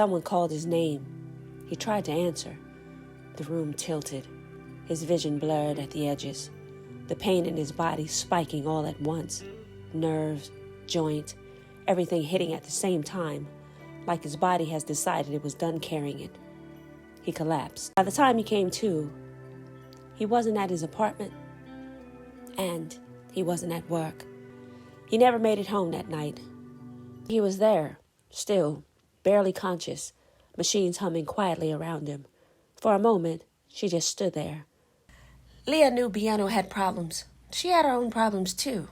Someone called his name. He tried to answer. The room tilted, his vision blurred at the edges, the pain in his body spiking all at once, nerves, joint, everything hitting at the same time, like his body has decided it was done carrying it. He collapsed. By the time he came to, he wasn't at his apartment, and he wasn't at work. He never made it home that night. He was there, still, barely conscious, machines humming quietly around him. For a moment, she just stood there. Leah knew Byun Woo had problems. She had her own problems, too.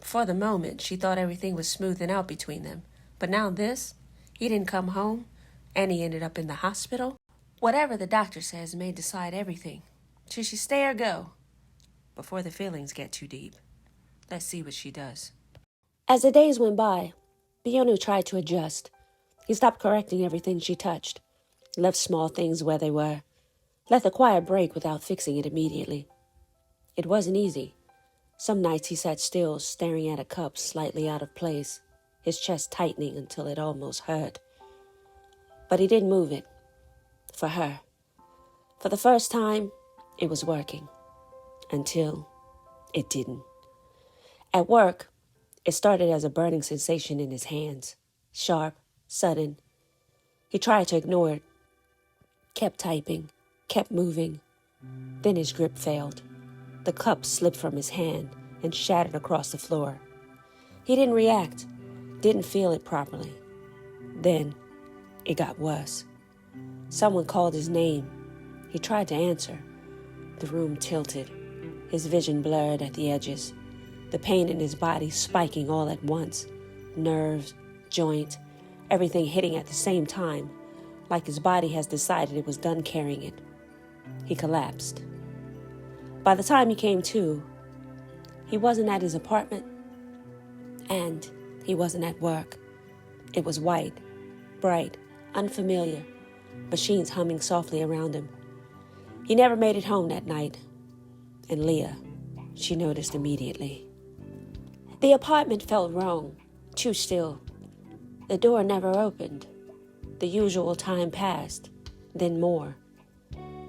For the moment, she thought everything was smoothing out between them. But now this, he didn't come home, and he ended up in the hospital. Whatever the doctor says may decide everything. Should she stay or go? Before the feelings get too deep, let's see what she does. As the days went by, Byun Woo tried to adjust. He stopped correcting everything she touched, left small things where they were, let the quiet break without fixing it immediately. It wasn't easy. Some nights he sat still, staring at a cup slightly out of place, his chest tightening until it almost hurt. But he didn't move it. For her. For the first time, it was working. Until it didn't. At work, it started as a burning sensation in his hands. Sharp, sudden. He tried to ignore it. Kept typing. Kept moving. Then his grip failed. The cup slipped from his hand and shattered across the floor. He didn't react. Didn't feel it properly. Then, it got worse. Someone called his name. He tried to answer. The room tilted, his vision blurred at the edges, the pain in his body spiking all at once, nerves, joint, everything hitting at the same time, like his body has decided it was done carrying it. He collapsed. By the time he came to, he wasn't at his apartment, and he wasn't at work. It was white, bright, unfamiliar, machines humming softly around him. He never made it home that night, and Leah, she noticed immediately. The apartment felt wrong, too still. The door never opened. The usual time passed, then more.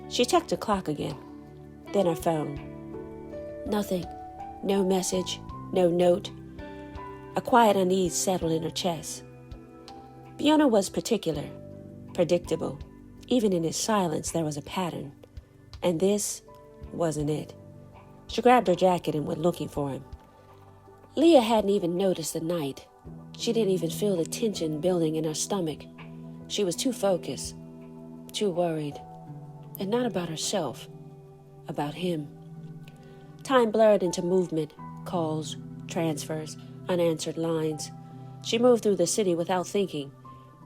She checked the clock again, then her phone. Nothing, no message, no note. A quiet unease settled in her chest. Byun Woo was particular, predictable. Even in his silence, there was a pattern. And this wasn't it. She grabbed her jacket and went looking for him. Leah hadn't even noticed the night. She didn't even feel the tension building in her stomach. She was too focused, too worried. And not about herself, about him. Time blurred into movement, calls, transfers, unanswered lines. She moved through the city without thinking,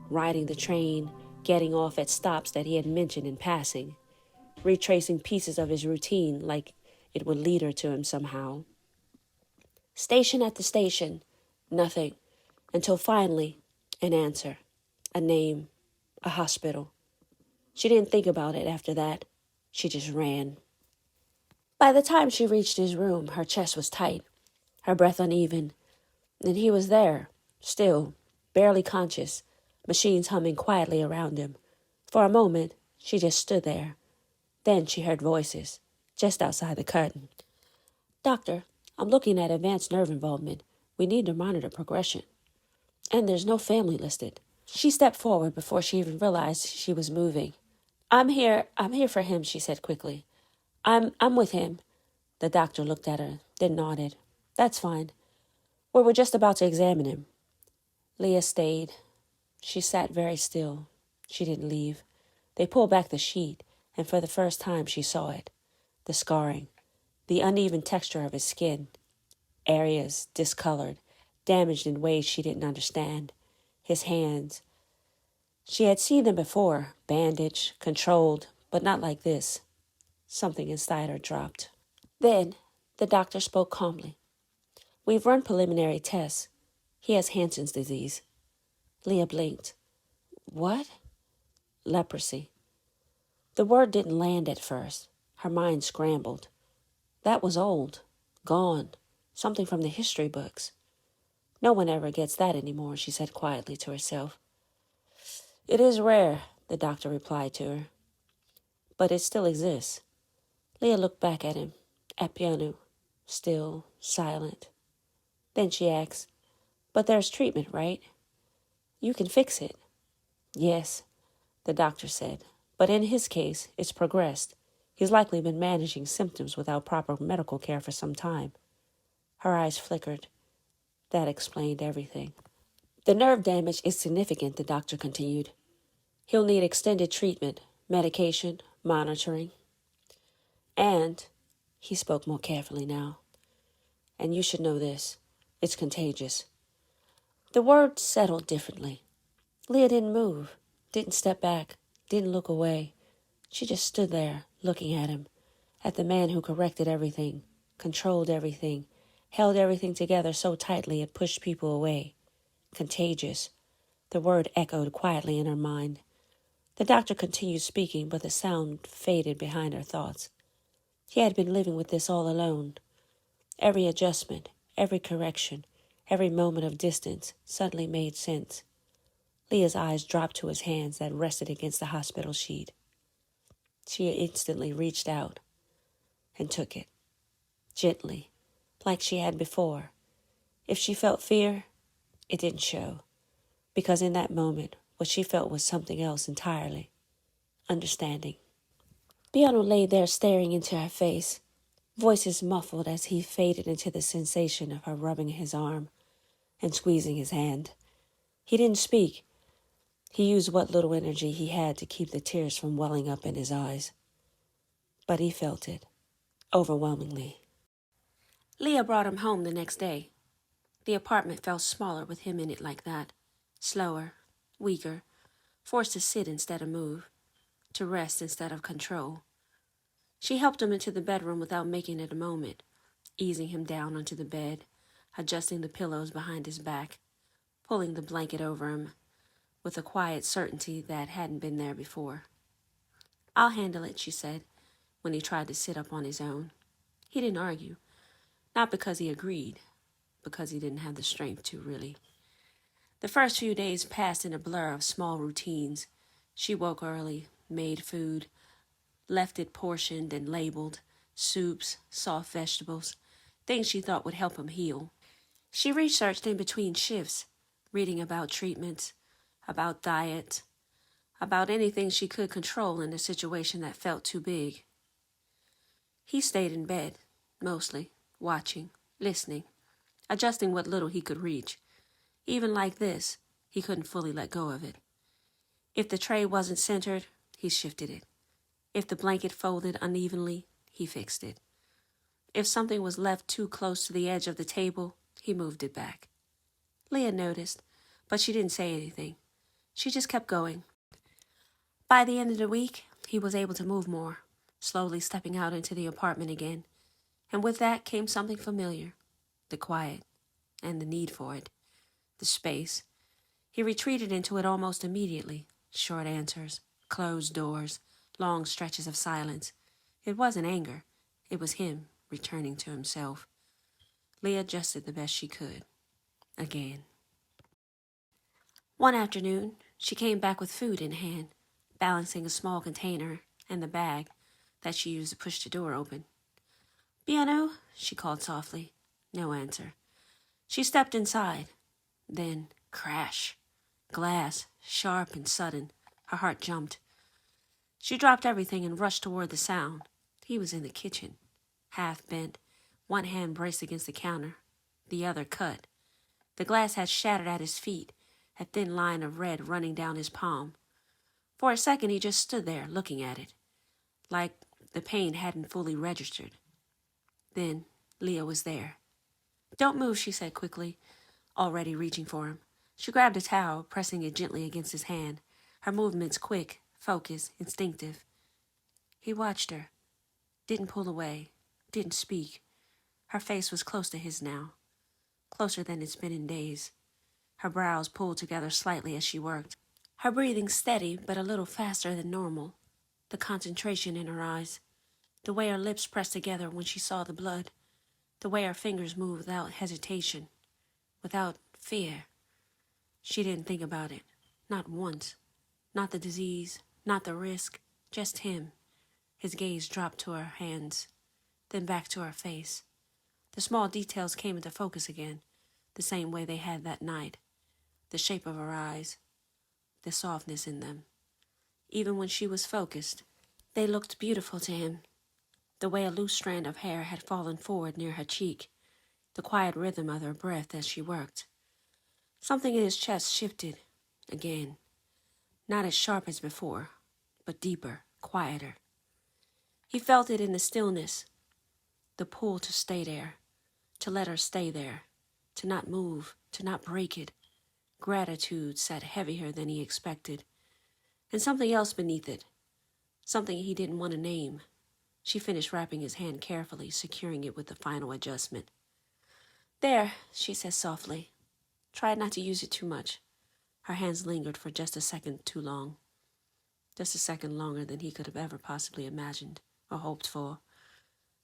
riding the train, getting off at stops that he had mentioned in passing, retracing pieces of his routine like it would lead her to him somehow. Station after station, nothing, until finally, an answer, a name, a hospital. She didn't think about it after that. She just ran. By the time she reached his room, her chest was tight, her breath uneven, and he was there, still, barely conscious, machines humming quietly around him. For a moment, she just stood there. Then she heard voices, just outside the curtain. "Doctor, I'm looking at advanced nerve involvement. We need to monitor progression. And there's no family listed." She stepped forward before she even realized she was moving. I'm here for him," she said quickly. I'm with him." The doctor looked at her, then nodded. "That's fine. We were just about to examine him." Leah stayed. She sat very still. She didn't leave. They pulled back the sheet, and for the first time she saw it. The scarring, the uneven texture of his skin, areas discolored, damaged in ways she didn't understand. His hands. She had seen them before, bandaged, controlled, but not like this. Something inside her dropped. Then the doctor spoke calmly. "We've run preliminary tests. He has Hansen's disease." Leah blinked. "What?" "Leprosy." The word didn't land at first. Her mind scrambled. That was old. Gone. Something from the history books. "No one ever gets that anymore," she said quietly to herself. It is rare, the doctor replied to her, but it still exists. Leah looked back at him, at Byun Woo, still silent. Then she asked, but there's treatment, right? You can fix it. Yes, the doctor said, but in his case, it's progressed. He's likely been managing symptoms without proper medical care for some time. Her eyes flickered. That explained everything. The nerve damage is significant, the doctor continued. He'll need extended treatment, medication, monitoring. And, he spoke more carefully now, and you should know this, it's contagious. The words settled differently. Leah didn't move, didn't step back, didn't look away. She just stood there, looking at him, at the man who corrected everything, controlled everything, held everything together so tightly it pushed people away. Contagious. The word echoed quietly in her mind. The doctor continued speaking, but the sound faded behind her thoughts. He had been living with this all alone. Every adjustment, every correction, every moment of distance suddenly made sense. Leah's eyes dropped to his hands that rested against the hospital sheet. She instantly reached out and took it, gently, like she had before. If she felt fear, it didn't show, because in that moment, what she felt was something else entirely. Understanding. Byun Woo lay there staring into her face, voices muffled as he faded into the sensation of her rubbing his arm and squeezing his hand. He didn't speak. He used what little energy he had to keep the tears from welling up in his eyes. But he felt it, overwhelmingly. Leah brought him home the next day. The apartment felt smaller with him in it like that, slower, weaker, forced to sit instead of move, to rest instead of control. She helped him into the bedroom without making it a moment, easing him down onto the bed, adjusting the pillows behind his back, pulling the blanket over him, with a quiet certainty that hadn't been there before. I'll handle it, she said, when he tried to sit up on his own. He didn't argue, not because he agreed, because he didn't have the strength to, really. The first few days passed in a blur of small routines. She woke early, made food, left it portioned and labeled, soups, soft vegetables, things she thought would help him heal. She researched in between shifts, reading about treatments, about diet, about anything she could control in a situation that felt too big. He stayed in bed, mostly, watching, listening, adjusting what little he could reach. Even like this, he couldn't fully let go of it. If the tray wasn't centered, he shifted it. If the blanket folded unevenly, he fixed it. If something was left too close to the edge of the table, he moved it back. Leah noticed, but she didn't say anything. She just kept going. By the end of the week, he was able to move more, slowly stepping out into the apartment again. And with that came something familiar, the quiet and the need for it, the space. He retreated into it almost immediately, short answers, closed doors, long stretches of silence. It wasn't anger. It was him returning to himself. Leah adjusted the best she could. Again. One afternoon, she came back with food in hand, balancing a small container and the bag that she used to push the door open. Byun Woo, she called softly. No answer. She stepped inside. Then, crash. Glass, sharp and sudden. Her heart jumped. She dropped everything and rushed toward the sound. He was in the kitchen, half bent, one hand braced against the counter, the other cut. The glass had shattered at his feet, a thin line of red running down his palm. For a second he just stood there, looking at it, like the pain hadn't fully registered. Then Leah was there. Don't move, she said quickly, already reaching for him. She grabbed a towel, pressing it gently against his hand, her movements quick, focused, instinctive. He watched her, didn't pull away, didn't speak. Her face was close to his now, closer than it's been in days. Her brows pulled together slightly as she worked, her breathing steady but a little faster than normal, the concentration in her eyes, the way her lips pressed together when she saw the blood, the way her fingers moved without hesitation, without fear. She didn't think about it, not once. Not the disease, not the risk, just him. His gaze dropped to her hands, then back to her face. The small details came into focus again, the same way they had that night. The shape of her eyes, the softness in them. Even when she was focused, they looked beautiful to him. The way a loose strand of hair had fallen forward near her cheek, the quiet rhythm of her breath as she worked. Something in his chest shifted again, not as sharp as before, but deeper, quieter. He felt it in the stillness, the pull to stay there, to let her stay there, to not move, to not break it. Gratitude sat heavier than he expected, and something else beneath it, something he didn't want to name. She finished wrapping his hand carefully, securing it with the final adjustment. "There," she said softly. Tried not to use it too much. Her hands lingered for just a second too long. Just a second longer than he could have ever possibly imagined or hoped for.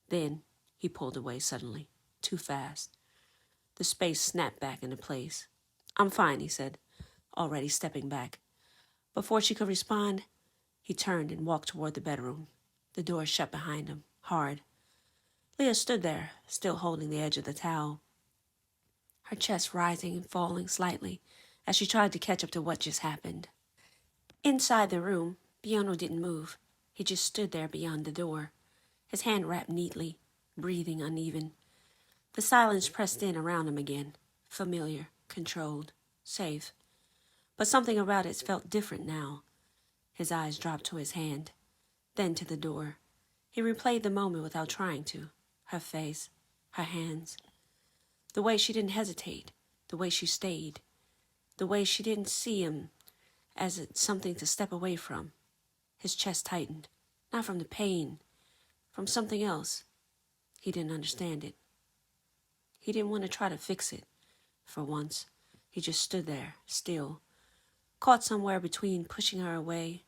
Then he pulled away suddenly, too fast. The space snapped back into place. "I'm fine," he said, already stepping back. Before she could respond, he turned and walked toward the bedroom. The door shut behind him, hard. Leah stood there, still holding the edge of the towel, her chest rising and falling slightly as she tried to catch up to what just happened. Inside the room, Byun Woo didn't move. He just stood there beyond the door, his hand wrapped neatly, breathing uneven. The silence pressed in around him again, familiar, controlled, safe. But something about it felt different now. His eyes dropped to his hand, then to the door. He replayed the moment without trying to. Her face, her hands. The way she didn't hesitate, the way she stayed, the way she didn't see him as something to step away from. His chest tightened, not from the pain, from something else. He didn't understand it. He didn't want to try to fix it, for once. He just stood there, still, caught somewhere between pushing her away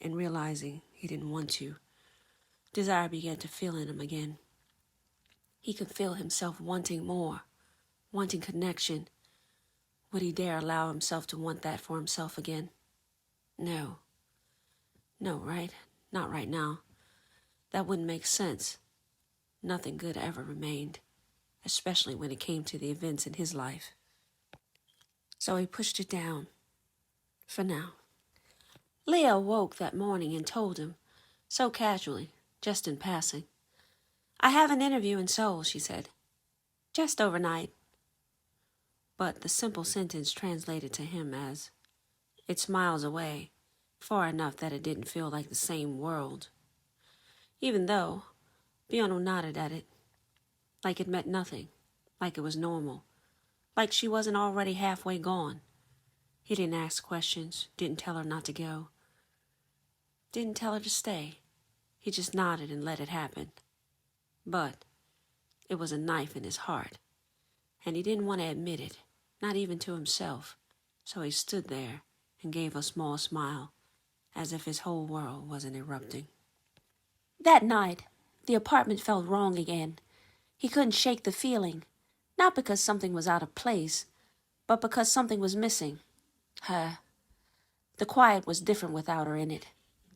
and realizing he didn't want to. Desire began to feel in him again. He could feel himself wanting more, wanting connection. Would he dare allow himself to want that for himself again? No. No, right? Not right now. That wouldn't make sense. Nothing good ever remained, especially when it came to the events in his life. So he pushed it down. For now. Leah awoke that morning and told him, so casually, just in passing. "I have an interview in Seoul," she said. "Just overnight." But the simple sentence translated to him as, "It's miles away, far enough that it didn't feel like the same world." Even though, Byun Woo nodded at it, like it meant nothing, like it was normal, like she wasn't already halfway gone. He didn't ask questions, didn't tell her not to go, didn't tell her to stay. He just nodded and let it happen. But it was a knife in his heart, and he didn't want to admit it, not even to himself. So he stood there and gave a small smile, as if his whole world wasn't erupting. That night, the apartment felt wrong again. He couldn't shake the feeling, not because something was out of place, but because something was missing. Her. The quiet was different without her in it.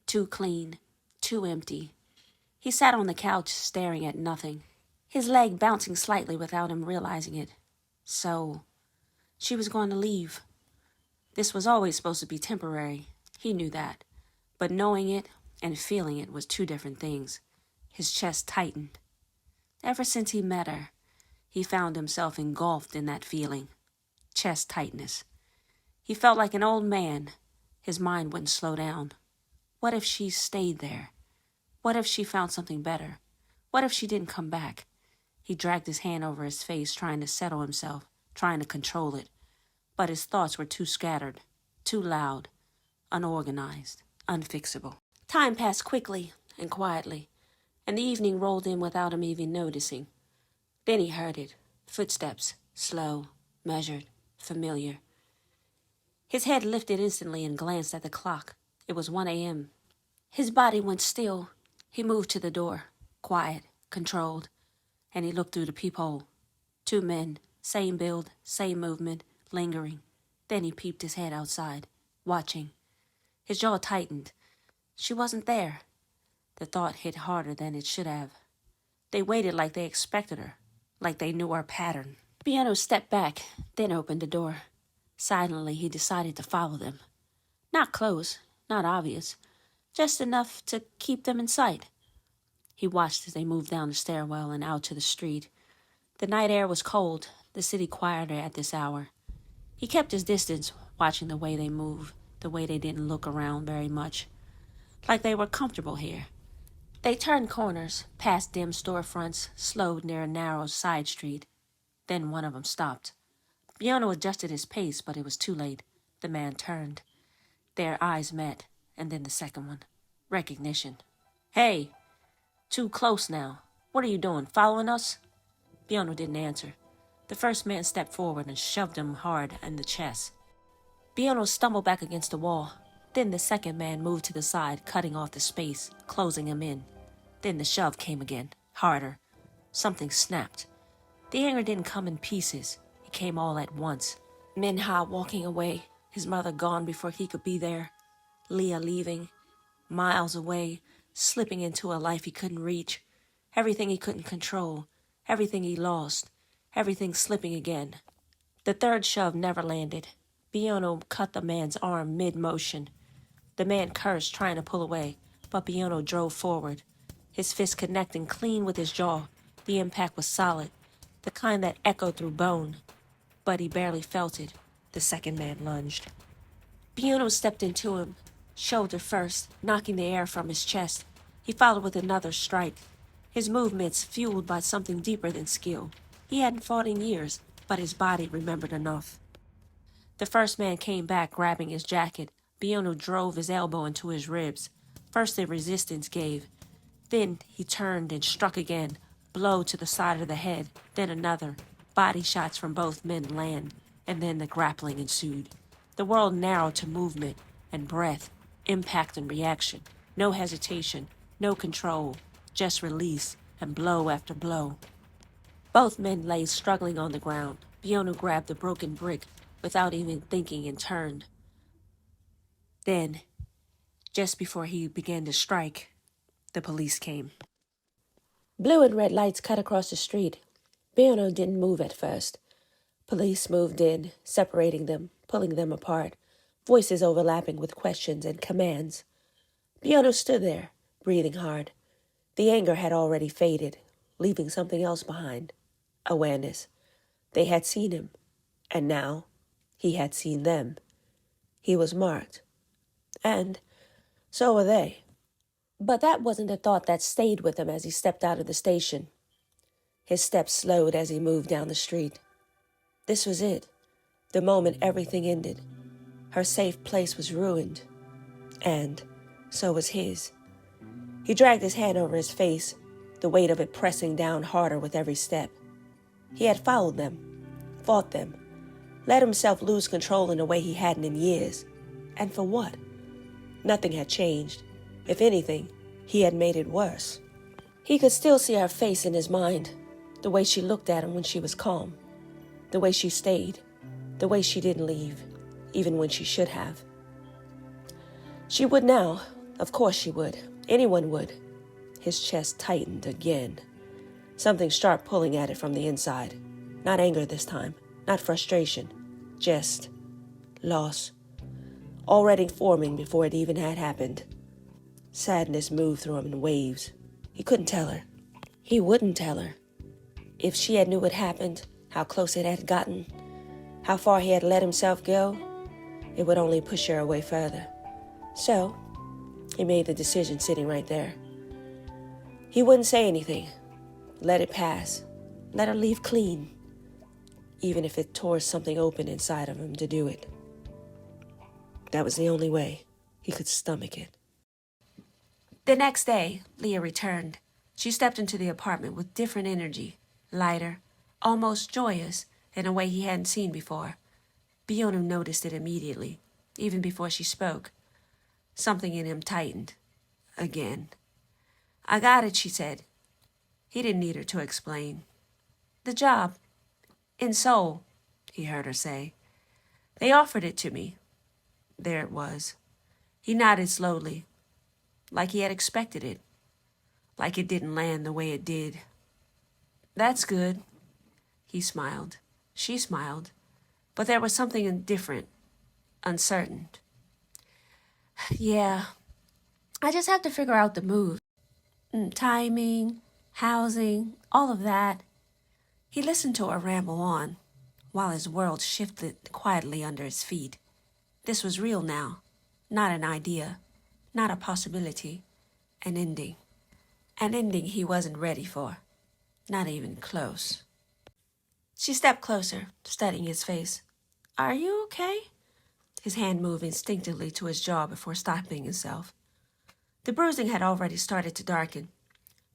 Too clean, too empty. He sat on the couch staring at nothing, his leg bouncing slightly without him realizing it. So, she was going to leave. This was always supposed to be temporary. He knew that. But knowing it and feeling it was two different things. His chest tightened. Ever since he met her, he found himself engulfed in that feeling. Chest tightness. He felt like an old man. His mind wouldn't slow down. What if she stayed there? What if she found something better? What if she didn't come back? He dragged his hand over his face, trying to settle himself, trying to control it. But his thoughts were too scattered, too loud, unorganized, unfixable. Time passed quickly and quietly, and the evening rolled in without him even noticing. Then he heard it. Footsteps, slow, measured, familiar. His head lifted instantly and glanced at the clock. It was 1 a.m. His body went still. He moved to the door, quiet, controlled, and he looked through the peephole. 2 men, same build, same movement, lingering. Then he peeped his head outside, watching. His jaw tightened. She wasn't there. The thought hit harder than it should have. They waited like they expected her, like they knew her pattern. Byun Woo stepped back, then opened the door. Silently, he decided to follow them. Not close, not obvious, just enough to keep them in sight. He watched as they moved down the stairwell and out to the street. The night air was cold, the city quieter at this hour. He kept his distance, watching the way they moved, the way they didn't look around very much, like they were comfortable here. They turned corners, past dim storefronts, slowed near a narrow side street. Then one of them stopped. Byun Woo adjusted his pace, but it was too late. The man turned. Their eyes met, and then the second one. Recognition. Hey! Too close now. What are you doing, following us? Byun Woo didn't answer. The first man stepped forward and shoved him hard in the chest. Byun Woo stumbled back against the wall. Then the second man moved to the side, cutting off the space, closing him in. Then the shove came again, harder. Something snapped. The anger didn't come in pieces. It came all at once. Min-ha walking away, his mother gone before he could be there. Leah leaving, miles away, slipping into a life he couldn't reach. Everything he couldn't control, everything he lost, everything slipping again. The third shove never landed. Byun Woo cut the man's arm mid-motion. The man cursed, trying to pull away, but Byun Woo drove forward, his fist connecting clean with his jaw. The impact was solid, the kind that echoed through bone. But he barely felt it. The second man lunged. Byun Woo stepped into him, shoulder first, knocking the air from his chest. He followed with another strike, his movements fueled by something deeper than skill. He hadn't fought in years, but his body remembered enough. The first man came back, grabbing his jacket. Byun Woo drove his elbow into his ribs. First the resistance gave. Then he turned and struck again, blow to the side of the head, then another. Body shots from both men land, and then the grappling ensued. The world narrowed to movement and breath, impact and reaction. No hesitation, no control, just release and blow after blow. Both men lay struggling on the ground. Byun Woo grabbed the broken brick without even thinking and turned. Then, just before he began to strike, the police came. Blue and red lights cut across the street. Byun Woo didn't move at first. Police moved in, separating them, pulling them apart, voices overlapping with questions and commands. Byun Woo stood there, breathing hard. The anger had already faded, leaving something else behind. Awareness. They had seen him, and now he had seen them. He was marked. And so were they. But that wasn't the thought that stayed with him as he stepped out of the station. His steps slowed as he moved down the street. This was it, the moment everything ended. Her safe place was ruined, and so was his. He dragged his hand over his face, the weight of it pressing down harder with every step. He had followed them, fought them, let himself lose control in a way he hadn't in years. And for what? Nothing had changed. If anything, he had made it worse. He could still see her face in his mind, the way she looked at him when she was calm, the way she stayed, the way she didn't leave, even when she should have. She would now. Of course she would. Anyone would. His chest tightened again. Something sharp pulling at it from the inside. Not anger this time, not frustration, just loss. Already forming before it even had happened. Sadness moved through him in waves. He couldn't tell her. He wouldn't tell her. If she had knew what happened, how close it had gotten, how far he had let himself go, it would only push her away further. So, he made the decision sitting right there. He wouldn't say anything. Let it pass. Let her leave clean. Even if it tore something open inside of him to do it. That was the only way he could stomach it. The next day, Leah returned. She stepped into the apartment with different energy, lighter, almost joyous, in a way he hadn't seen before. Byun Woo noticed it immediately, even before she spoke. Something in him tightened. Again. "I got it," she said. He didn't need her to explain. "The job. In Seoul," he heard her say. "They offered it to me." There it was. He nodded slowly, like he had expected it, like it didn't land the way it did. That's good. He smiled. She smiled. But there was something different, uncertain. Yeah, I just have to figure out the move. Timing, housing, all of that. He listened to her ramble on, while his world shifted quietly under his feet. This was real now, not an idea, not a possibility, an ending. An ending he wasn't ready for, not even close. She stepped closer, studying his face. Are you okay? His hand moved instinctively to his jaw before stopping himself. The bruising had already started to darken.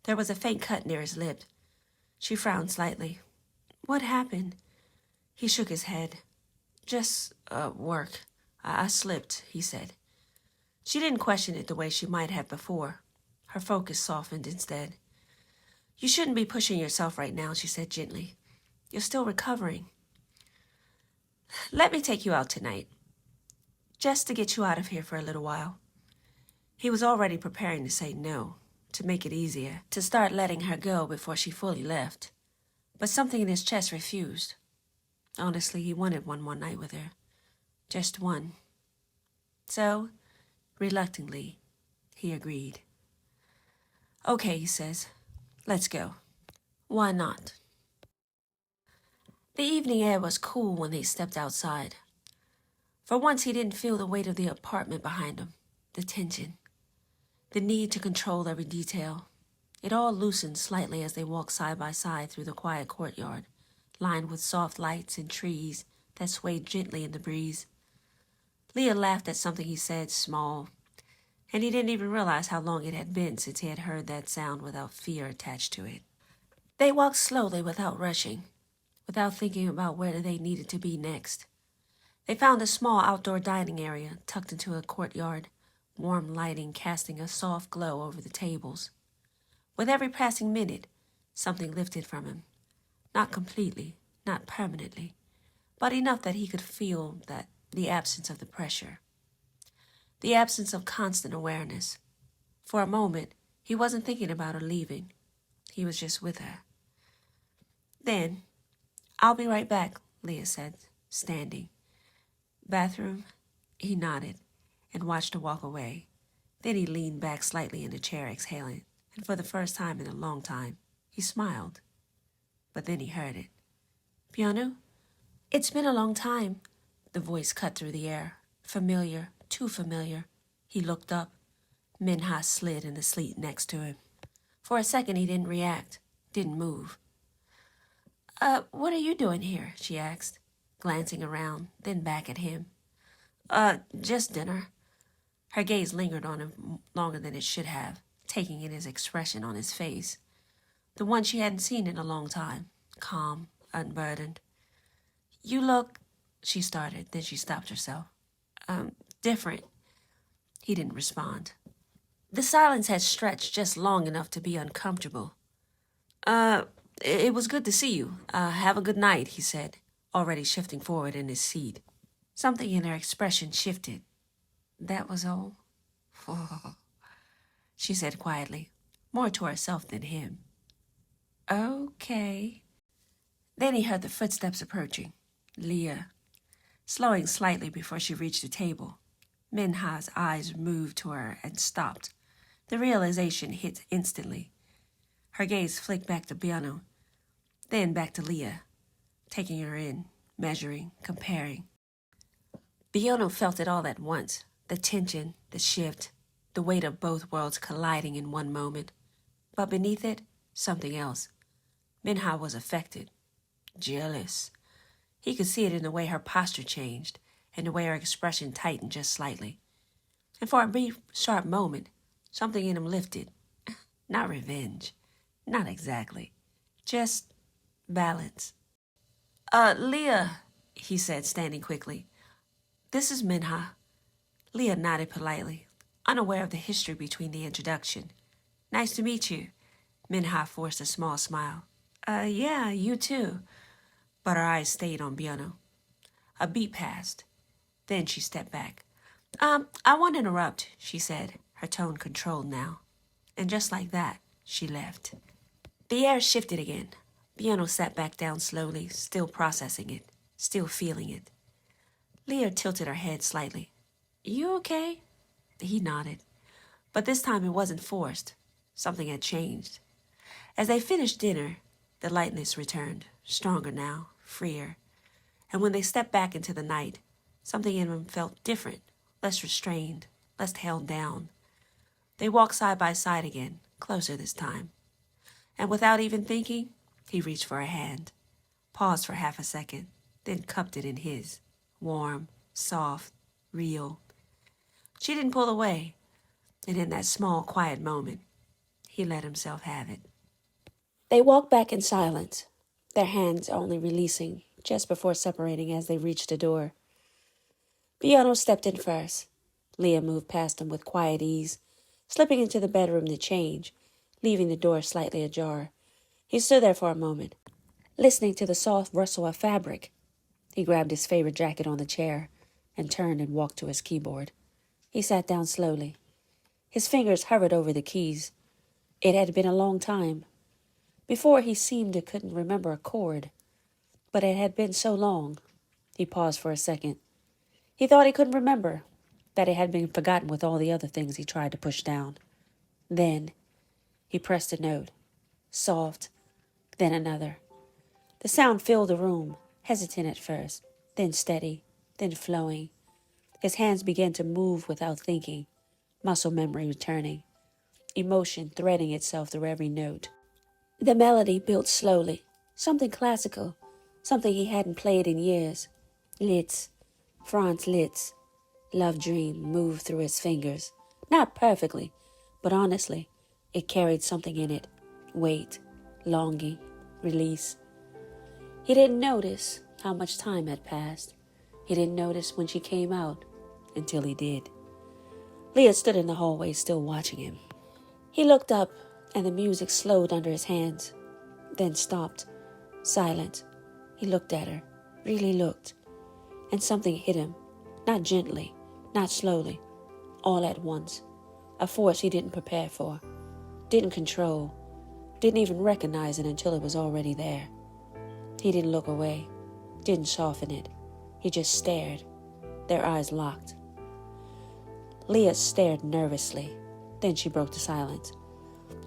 There was a faint cut near his lip. She frowned slightly. What happened? He shook his head. Just, work. I slipped, he said. She didn't question it the way she might have before. Her focus softened instead. You shouldn't be pushing yourself right now, she said gently. You're still recovering. Let me take you out tonight. Just to get you out of here for a little while. He was already preparing to say no, to make it easier, to start letting her go before she fully left. But something in his chest refused. Honestly, he wanted one more night with her. Just one. So, reluctantly, he agreed. Okay, he says. Let's go. Why not? The evening air was cool when they stepped outside. For once, he didn't feel the weight of the apartment behind him, the tension, the need to control every detail. It all loosened slightly as they walked side by side through the quiet courtyard, lined with soft lights and trees that swayed gently in the breeze. Leah laughed at something he said, small, and he didn't even realize how long it had been since he had heard that sound without fear attached to it. They walked slowly without rushing, without thinking about where they needed to be next. They found a small outdoor dining area tucked into a courtyard, warm lighting casting a soft glow over the tables. With every passing minute, something lifted from him. Not completely, not permanently, but enough that he could feel that the absence of the pressure. The absence of constant awareness. For a moment, he wasn't thinking about her leaving. He was just with her. Then, I'll be right back, Leah said, standing. Bathroom? He nodded and watched her walk away. Then he leaned back slightly in the chair, exhaling, and for the first time in a long time, he smiled. But then he heard it. Byun Woo? It's been a long time. The voice cut through the air. Familiar, too familiar. He looked up. Min-ha slid in the seat next to him. For a second he didn't react, didn't move. What are you doing here? She asked, glancing around, then back at him. Just dinner. Her gaze lingered on him longer than it should have, taking in his expression on his face. The one she hadn't seen in a long time, calm, unburdened. You look, she started, then she stopped herself. Different. He didn't respond. The silence had stretched just long enough to be uncomfortable. It was good to see you. Have a good night, he said, already shifting forward in his seat. Something in her expression shifted. That was all? Oh, she said quietly, more to herself than him. Okay. Then he heard the footsteps approaching. Leah, slowing slightly before she reached the table. Min-ha's eyes moved to her and stopped. The realization hit instantly. Her gaze flicked back to Byun Woo, then back to Leah, taking her in, measuring, comparing. Byun Woo felt it all at once, the tension, the shift, the weight of both worlds colliding in one moment. But beneath it, something else. Min-ha was affected, jealous. He could see it in the way her posture changed, and the way her expression tightened just slightly. And for a brief, sharp moment, something in him lifted. Not revenge. Not exactly. Just balance. Leah, he said, standing quickly. This is Min-ha. Leah nodded politely, unaware of the history between the introduction. Nice to meet you. Min-ha forced a small smile. Yeah, you too. But her eyes stayed on Byun Woo. A beat passed. Then she stepped back. I won't interrupt, she said, her tone controlled now. And just like that, she left. The air shifted again. Byun sat back down slowly, still processing it, still feeling it. Leah tilted her head slightly. You okay? He nodded. But this time it wasn't forced. Something had changed. As they finished dinner, the lightness returned, stronger now, freer. And when they stepped back into the night, something in him felt different, less restrained, less held down. They walked side by side again, closer this time. And without even thinking, he reached for her hand, paused for half a second, then cupped it in his, warm, soft, real. She didn't pull away, and in that small, quiet moment, he let himself have it. They walked back in silence, their hands only releasing just before separating as they reached the door. Byun stepped in first. Leah moved past him with quiet ease, slipping into the bedroom to change, leaving the door slightly ajar. He stood there for a moment, listening to the soft rustle of fabric. He grabbed his favorite jacket on the chair and turned and walked to his keyboard. He sat down slowly. His fingers hovered over the keys. It had been a long time. Before he seemed to couldn't remember a chord, but it had been so long. He paused for a second. He thought he couldn't remember, that it had been forgotten with all the other things he tried to push down. Then he pressed a note, soft, then another. The sound filled the room, hesitant at first, then steady, then flowing. His hands began to move without thinking, muscle memory returning, emotion threading itself through every note. The melody built slowly, something classical, something he hadn't played in years. Litz, Franz Liszt, Love Dream moved through his fingers. Not perfectly, but honestly, it carried something in it. Weight, longing, release. He didn't notice how much time had passed. He didn't notice when she came out, until he did. Leah stood in the hallway, still watching him. He looked up, and the music slowed under his hands, then stopped, silent. He looked at her, really looked, and something hit him, not gently, not slowly, all at once, a force he didn't prepare for, didn't control, didn't even recognize it until it was already there. He didn't look away, didn't soften it. He just stared, their eyes locked. Leah stared nervously, then she broke the silence.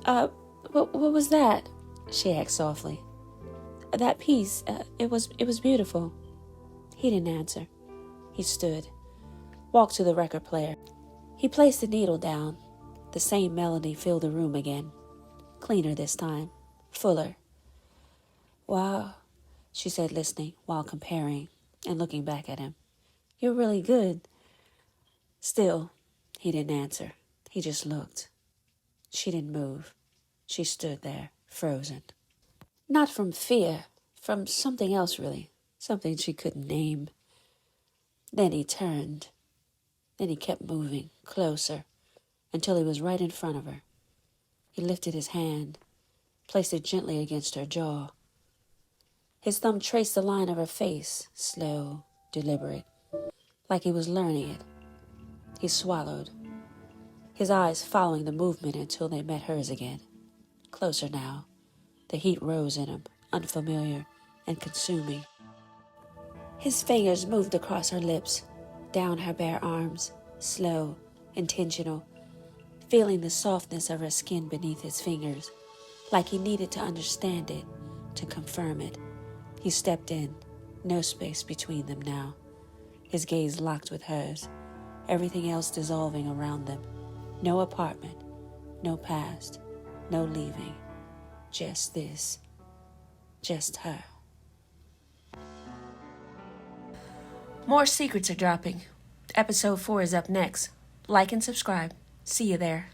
What was that? She asked softly. That piece, it was beautiful. He didn't answer. He stood, walked to the record player. He placed the needle down. The same melody filled the room again. Cleaner this time, fuller. Wow, she said, listening while comparing and looking back at him. You're really good. Still, he didn't answer. He just looked. She didn't move. She stood there, frozen. Not from fear, from something else really, something she couldn't name. Then he turned. Then he kept moving, closer, until he was right in front of her. He lifted his hand, placed it gently against her jaw. His thumb traced the line of her face, slow, deliberate, like he was learning it. He swallowed, his eyes following the movement until they met hers again. Closer now. The heat rose in him, unfamiliar and consuming. His fingers moved across her lips, down her bare arms, slow, intentional, feeling the softness of her skin beneath his fingers, like he needed to understand it, to confirm it. He stepped in, no space between them now. His gaze locked with hers, everything else dissolving around them. No apartment, no past, no leaving. Just this. Just her. More secrets are dropping. Episode 4 is up next. Like and subscribe. See you there.